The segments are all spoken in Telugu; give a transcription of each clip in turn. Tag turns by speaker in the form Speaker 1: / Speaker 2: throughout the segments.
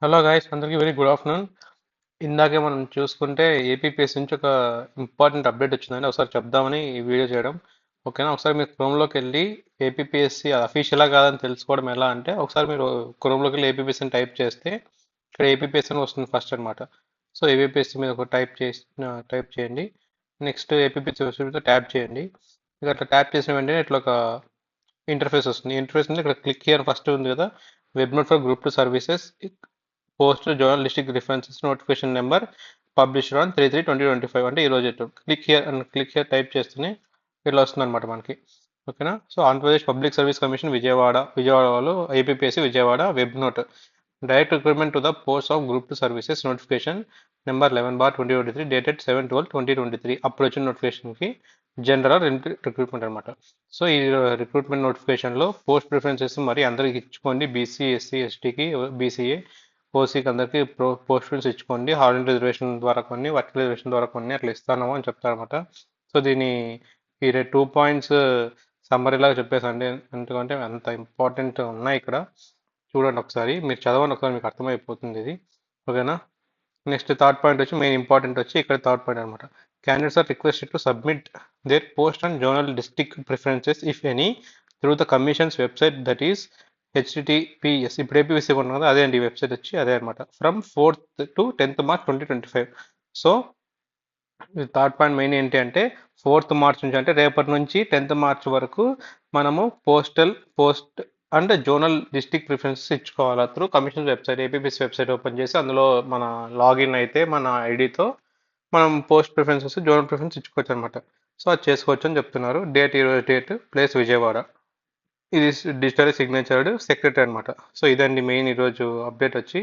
Speaker 1: హలో గైస్, అందరికీ వెరీ గుడ్ ఆఫ్టర్నూన్. ఇందాకే మనం చూసుకుంటే ఏపీపీఎస్ నుంచి ఒక ఇంపార్టెంట్ అప్డేట్ వచ్చిందని ఒకసారి చెప్దామని ఈ వీడియో చేయడం. ఓకేనా? ఒకసారి మీరు క్రోమ్లోకి వెళ్ళి ఏపీపీఎస్సి అఫీషియలా కాదని తెలుసుకోవడం ఎలా అంటే, ఒకసారి మీరు క్రోమ్లోకి వెళ్ళి ఏపీపీఎస్ అని టైప్ చేస్తే ఇక్కడ ఏపీపీఎస్ అని వస్తుంది ఫస్ట్ అనమాట. సో ఏపీపీఎస్సి మీద ఒక టైప్ చేయండి. నెక్స్ట్ ఏపీపీఎస్సి ట్యాప్ చేయండి. ఇక అట్లా ట్యాప్ చేసిన వెంటనే ఇట్లా ఒక ఇంటర్ఫేస్ వస్తుంది. ఇంటర్ఫేస్ ఉంది, ఇక్కడ క్లిక్ హియర్ ఫస్ట్ ఉంది కదా, web note for group 2 services post journal district references notification number published on 3/3/2025 అంటే ఈ రోజు క్లిక్ హియర్ టైప్ చేస్తేనే ఇట్లా వస్తుంది అనమాట మనకి. ఓకేనా? So Andhra Pradesh public service commission Vijayawada వాళ్ళు APPSC Vijayawada web note direct recruitment to the post of group 2 services notification number 11/2023 dated 7/12/2023 అప్పుడు వచ్చిన నోటిఫికేషన్కి జనరల్ రిక్రూట్మెంట్ అనమాట. సో ఈ రిక్రూట్మెంట్ నోటిఫికేషన్లో పోస్ట్ ప్రిఫరెన్సెస్ మరి అందరికి ఇచ్చుకోండి. బీసీ, ఎస్సీ, ఎస్టీకి, బీసీఏ, ఓసీకి అందరికి పోస్ట్ ప్రిఫరెన్స్ ఇచ్చుకోండి. హాలిడే రిజర్వేషన్ ద్వారా కొన్ని, వర్క్ రిజర్వేషన్ ద్వారా కొన్ని అట్లా ఇస్తాను అని చెప్తారనమాట. సో దీని ఈ 2 పాయింట్స్ సమ్మరీలాగా చెప్పేసండి, ఎందుకంటే అంత ఇంపార్టెంట్ ఉన్నాయి ఇక్కడ. చూడండి ఒకసారి, మీరు చదవండి ఒకసారి, మీకు అర్థమైపోతుంది ఇది. ఓకేనా? నెక్స్ట్ థర్డ్ పాయింట్ వచ్చి మెయిన్ ఇంపార్టెంట్ వచ్చి ఇక్కడ థర్డ్ పాయింట్ అనమాట. Candidates are requested to submit their post and zonal district preferences if any through the commission's website that is HTTPS. ఇప్పుడు ఏపీఎస్సీ ఉన్నది కదా, అదే అండి వెబ్సైట్ వచ్చి అదే అనమాట. From 4th to 10th March 2025. So third point main ఏంటి అంటే, 4th March నుంచి అంటే రేపటి నుంచి 10th March వరకు మనము పోస్ట్ అంటే జోనల్ డిస్ట్రిక్ట్ ప్రిఫరెన్సెస్ ఇచ్చుకోవాలి through commission website. APPS website open చేసి అందులో మన లాగిన్ అయితే మన ఐడితో మనం పోస్ట్ ప్రిఫరెన్సెస్, జోనల్ ప్రిఫరెన్స్ ఇచ్చుకోవచ్చు అనమాట. సో అది చేసుకోవచ్చు అని చెప్తున్నారు. డేట్ ఈరోజు డేట్, ప్లేస్ విజయవాడ. ఇది డిజిటల్ సిగ్నేచర్డ్ సెక్రటరీ అనమాట. సో ఇదండి మెయిన్ ఈరోజు అప్డేట్ వచ్చి.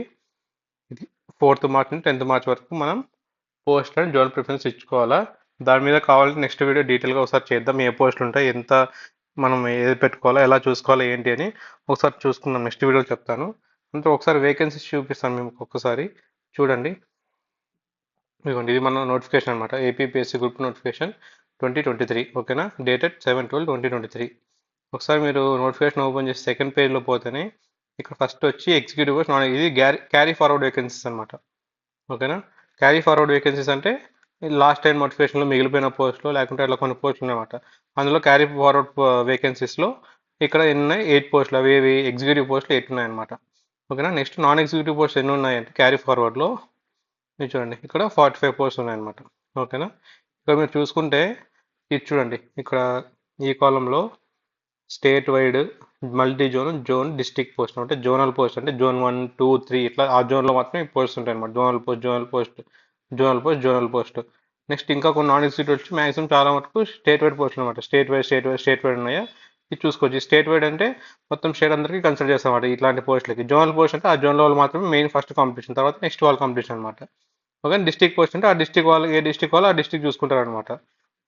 Speaker 1: ఇది 4th March నుంచి 10th March వరకు మనం పోస్ట్ అండ్ జోనల్ ప్రిఫరెన్స్ ఇచ్చుకోవాలా. దాని మీద కావాలంటే నెక్స్ట్ వీడియో డీటెయిల్గా ఒకసారి చేద్దాం. ఏ పోస్టులు ఉంటాయి, ఎంత మనం ఏది పెట్టుకోవాలా, ఎలా చూసుకోవాలా ఏంటి అని ఒకసారి చూసుకుందాం. నెక్స్ట్ వీడియోలో చెప్తాను. అంతే, ఒకసారి వేకెన్సీస్ చూపిస్తాను మీకు ఒక్కసారి చూడండి. ఇదిగోండి, ఇది మన నోటిఫికేషన్ అనమాట. APPSC group notification 2023. ఓకేనా? డేటెడ్ 7/12/2023. ఒకసారి మీరు నోటిఫికేషన్ ఓపెన్ చేసి సెకండ్ పేజ్లో పోతేనే ఇక్కడ ఫస్ట్ వచ్చి ఎగ్జిక్యూటివ్ పోస్ట్, ఇది క్యారీ ఫార్వర్డ్ వేకెన్సీస్ అనమాట. ఓకేనా? క్యారీ ఫార్వర్డ్ వేకెన్సీస్ అంటే లాస్ట్ టైం నోటిఫికేషన్లో మిగిలిపోయిన పోస్టులు లేకుంటే అట్లా కొన్ని పోస్టులు ఉన్నాయన్నమాట. అందులో క్యారీ ఫార్వర్డ్ వేకెన్సీస్లో ఇక్కడ ఎన్ని ఉన్నాయి? 8 పోస్టులు. అవి ఎగ్జిక్యూటివ్ పోస్టులు 8 ఉన్నాయన్నమాట. ఓకేనా? నెక్స్ట్ నాన్ ఎగ్జిక్యూటివ్ పోస్ట్ ఎన్ని ఉన్నాయంటే క్యారీ ఫార్వర్డ్లో ఇది చూడండి, ఇక్కడ 45 పోస్టులు ఉన్నాయన్నమాట. ఓకేనా? ఇక్కడ మీరు చూసుకుంటే ఇది చూడండి, ఇక్కడ ఈ కాలంలో state wide, multi zone, district post అంటే జోనల్ పోస్ట్ అంటే జోన్ 1, 2, 3 ఇట్లా ఆ జోన్లో మాత్రం ఈ పోస్ట్ ఉంటాయి అనమాట. Zonal post. నెక్స్ట్ ఇంకా కొన్ని నాన్ ఎగ్జిక్యూటివ్ వచ్చి మాక్సిమం చాలా మటుకు స్టేట్ వైడ్ పోస్ట్ అనమాట. స్టేట్ వైడ్ ఉన్నాయా ఇది చూసుకోవచ్చు. స్టేట్ వైడ్ అంటే మొత్తం స్టేట్ అందరికీ కన్సిడర్ చేస్తాం అనమాట ఇట్లాంటి పోస్టులకి. జోనల్ పోస్ట్ అంటే ఆ జోన్లో వాళ్ళు మాత్రమే మెయిన్ ఫస్ట్ కాంపిటీషన్, తర్వాత నెక్స్ట్ వాళ్ళ కాంపిటీషన్ అనమాట. ఓకే, డిస్ట్రిక్ట్ పోస్ట్ అంటే ఆ డిస్ట్రిక్ట్ వాళ్ళు, ఏ డిస్ట్రిక్ట్ వాళ్ళు ఆ డిస్ట్రిక్ట్ చూసుకుంటారు అనమాట.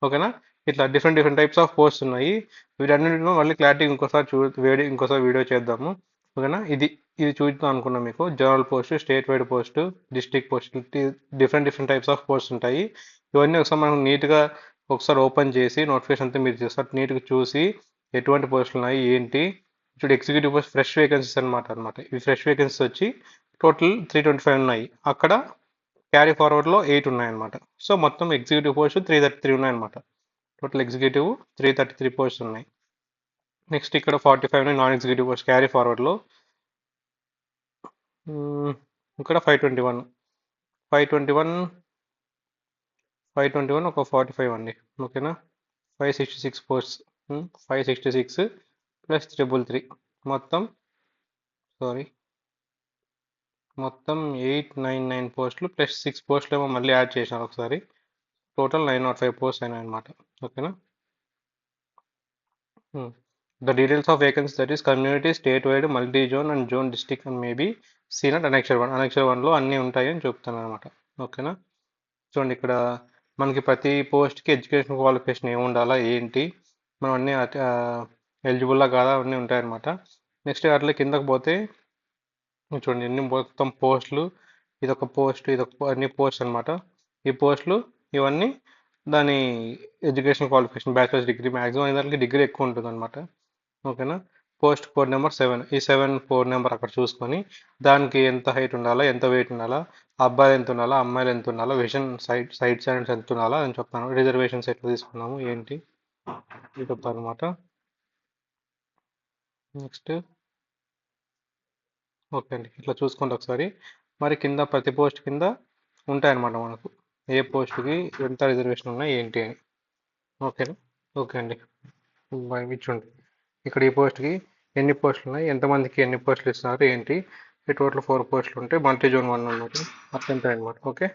Speaker 1: ఓకేనా? ఇట్లా డిఫరెంట్ టైప్స్ ఆఫ్ పోస్ట్ ఉన్నాయి. వీటన్నిటిలో మళ్ళీ క్లారిటీ ఇంకోసారి వీడియో చేద్దాము. ఓకేనా? ఇది చూద్దాం అనుకున్నాం మీకు. General post, state wide post, district post, different types of post ఉంటాయి. ఇవన్నీ ఒకసారి మనం నీట్గా ఒకసారి ఓపెన్ చేసి నోటిఫికేషన్ అంతా మీరు చూస్తారు, నీట్గా చూసి ఎటువంటి పోస్టులు ఉన్నాయి ఏంటి. ఇప్పుడు ఎగ్జిక్యూటివ్ పోస్ట్ ఫ్రెష్ వేకెన్సీస్ అనమాట. ఇవి ఫ్రెష్ వేకెన్సీస్ వచ్చి టోటల్ 325 ఉన్నాయి. అక్కడ క్యారీ ఫార్వర్డ్లో 8 ఉన్నాయన్నమాట. సో మొత్తం ఎగ్జిక్యూటివ్ పోస్ట్ 333 ఉన్నాయన్నమాట. టోటల్ ఎగ్జిక్యూటివ్ 333 పోస్ట్ ఉన్నాయి. నెక్స్ట్ ఇక్కడ 45 నాన్ ఎగ్జిక్యూటివ్ పోస్ట్ క్యారీ ఫార్వర్డ్లో. ఇక్కడ 521 521 521 ఒక 45 అండి. ఓకేనా? 566 పోస్ట్, 566 ప్లస్ 333 మొత్తం, సారీ, మొత్తం 899 పోస్టులు ప్లస్ 6 పోస్టులు ఏమో మళ్ళీ యాడ్ చేసినారు ఒకసారి. టోటల్ 905 పోస్ట్ అయినాయి అనమాట. ఓకేనా? The details of vacancies, that is community, statewide, multi-zone and zone district and maybe seen at annexure 1. Annexure 1లో అన్నీ ఉంటాయి అని చెప్తాను అనమాట. ఓకేనా? చూడండి, ఇక్కడ మనకి ప్రతి పోస్ట్కి ఎడ్యుకేషన్ క్వాలిఫికేషన్ ఏమి ఉండాలా ఏంటి, మనం అన్నీ ఎలిజిబుల్లా కాదా అన్నీ ఉంటాయన్నమాట. నెక్స్ట్ అట్లా కిందకి పోతే చూడండి ఎన్ని మొత్తం పోస్టులు. ఇదొక పోస్ట్, అన్ని పోస్ట్ అనమాట. ఈ పోస్టులు ఇవన్నీ దాని education qualification bachelors degree, maximum దానికి డిగ్రీ ఎక్కువ ఉంటుంది అనమాట. ఓకేనా? పోస్ట్ కోడ్ నెంబర్ 7, ఈ 7 నెంబర్ అక్కడ చూసుకొని దానికి ఎంత హైట్ ఉండాలా, ఎంత వెయిట్ ఉండాలా, అబ్బాయిలు ఎంత ఉండాలా, అమ్మాయిలు ఎంత ఉండాలా, విజన్ సైడ్ స్టాండర్డ్స్ ఎంత ఉండాలా అని చెప్తాను. రిజర్వేషన్స్ ఎట్లా తీసుకున్నాము ఏంటి అని చెప్తాను అనమాట. నెక్స్ట్ ఓకే అండి, ఇట్లా చూసుకోండి ఒకసారి. మరి కింద ప్రతి పోస్ట్ కింద ఉంటాయన్నమాట మనకు ఏ పోస్ట్కి ఎంత రిజర్వేషన్ ఉన్నాయి ఏంటి అని. ఓకేనా? ఓకే అండి, ఇచ్చుండి ఇక్కడ ఈ పోస్ట్కి ఎన్ని పోస్టులు ఉన్నాయి, ఎంతమందికి ఎన్ని పోస్టులు ఇస్తున్నారు ఏంటి. ఈ టోటల్ 4 పోస్టులు ఉంటే మల్టీ జోన్ 1 అన్నమాట. అట్లా ఉంటాయి అనమాట. ఓకే.